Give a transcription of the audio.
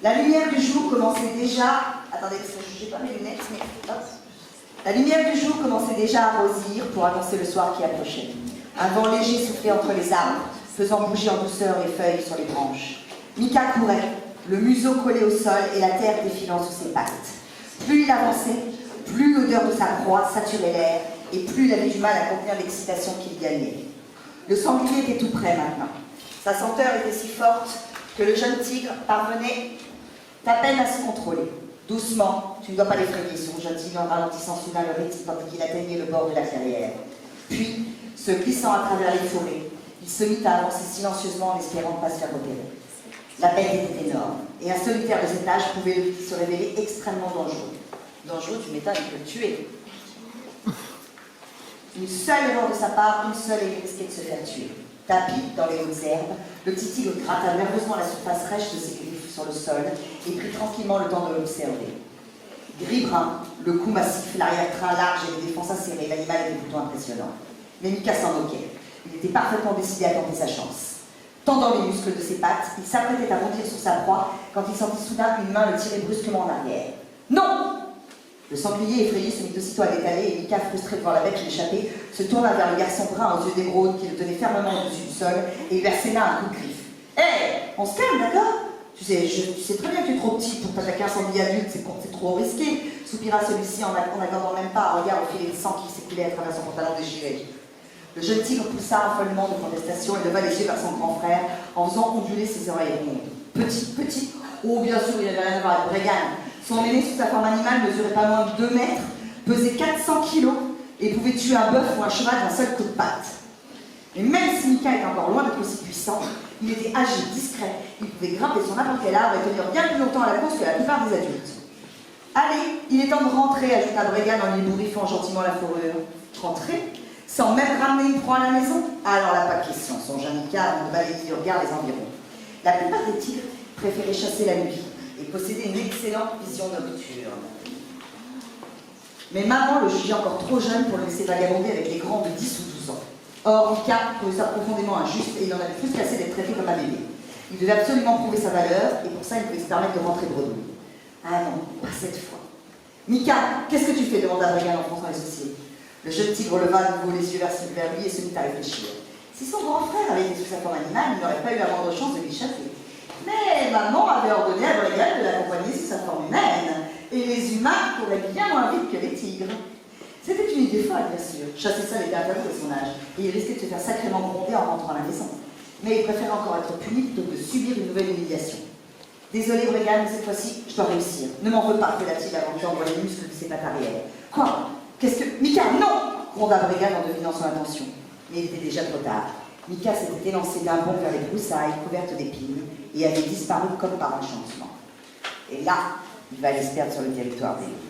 La lumière du jour commençait déjà... Attendez, parce que je n'ai pas mes lunettes, mais hop. La lumière du jour commençait déjà à rosir pour annoncer le soir qui approchait. Un vent léger soufflait entre les arbres, faisant bouger en douceur les feuilles sur les branches. Mika courait, le museau collé au sol et la terre défilant sous ses pattes. Plus il avançait, plus l'odeur de sa proie saturait l'air et plus il avait du mal à contenir l'excitation qu'il gagnait. Le sanglier était tout près maintenant. Sa senteur était si forte que le jeune tigre parvenait à peine à se contrôler. Doucement, tu ne dois pas l'effrayer, songeait-il en ralentissant soudain le rythme tandis qu'il atteignait le bord de la clairière. Puis, se glissant à travers les forêts, il se mit à avancer silencieusement en espérant ne pas se faire repérer. La bête était énorme, et un solitaire de cet âge pouvait se révéler extrêmement dangereux. Dangereux, tu m'étonnes, il peut le tuer. Une seule erreur de sa part, une seule et il risquait de se faire tuer. Tapi dans les hautes herbes, le petit tigre gratta nerveusement la surface rêche de ses griffes sur le sol et prit tranquillement le temps de l'observer. Gris-brun, le cou massif, l'arrière-train large et les défenses acérées, l'animal était plutôt impressionnant. Mais Mika s'en moquait. Il était parfaitement décidé à tenter sa chance. Tendant les muscles de ses pattes, il s'apprêtait à bondir sur sa proie quand il sentit soudain une main le tirer brusquement en arrière. Non! Le sanglier effrayé se mit aussitôt à détaler et Mika, frustré de voir la bête l'échapper, se tourna vers le garçon brun aux yeux d'émeraude qui le tenait fermement au-dessus du sol et lui asséna un coup de griffe. « Hé, on se calme, d'accord? Tu sais très bien que tu es trop petit pour t'attaquer un sanglier adulte, c'est trop risqué, soupira celui-ci en n'accordant même pas un regard au filet de sang qui s'écoulait à travers son pantalon déchiré. Le jeune tigre poussa un follement de protestation et leva les yeux vers son grand frère en faisant onduler ses oreilles rondes. Petit, oh bien sûr, il avait rien à voir avec Bregan. Son aîné sous sa forme animale mesurait pas moins de 2 mètres, pesait 400 kilos et pouvait tuer un bœuf ou un cheval d'un seul coup de patte. Mais même si Mika était encore loin d'être aussi puissant, il était agile, discret, il pouvait grimper sur n'importe quel arbre et tenir bien plus longtemps à la course que la plupart des adultes. Allez, il est temps de rentrer, ajouta Bregan en lui bourriffant gentiment la fourrure. Rentrer? Sans même ramener une proie à la maison? Alors là, pas de question, songea Mika avant de balayer du regard les environs. La plupart des tigres préféraient chasser la nuit et possédaient une excellente vision nocturne. Mais maman le jugeait encore trop jeune pour le laisser vagabonder avec les grands de 10 ou 12 ans. Or, Mika trouvait ça profondément injuste et il en avait plus qu'assez d'être traité comme un bébé. Il devait absolument prouver sa valeur et pour ça, il pouvait se permettre de rentrer bredouille. Ah non, pas cette fois. Mika, qu'est-ce que tu fais? Demanda Bregan en fronçant les sourcils. Le jeune tigre leva à nouveau les yeux vers lui et se mit à réfléchir. Si son grand frère avait été sous sa forme animale, il n'aurait pas eu la moindre chance de l'échapper. Mais maman avait ordonné à Bregan de l'accompagner sous sa forme humaine, et les humains couraient bien moins vite que les tigres. C'était une idée folle, bien sûr. Chasser seul était interdit à son âge, et il risquait de se faire sacrément gronder en rentrant à la maison. Mais il préférait encore être puni plutôt que de subir une nouvelle humiliation. Désolé, Bregan, mais cette fois-ci, je dois réussir. Ne m'en veux pas, cria-t-il avant de lui envoyer les muscles de ses pattes arrière. Quoi? Qu'est-ce que... Mika, non! Gronda Bregan en devinant son intention. Mais il était déjà trop tard. Mika s'était élancé d'un bond vers les broussailles couvertes d'épines et avait disparu comme par enchantement. Et là, il va aller se perdre sur le territoire des loups.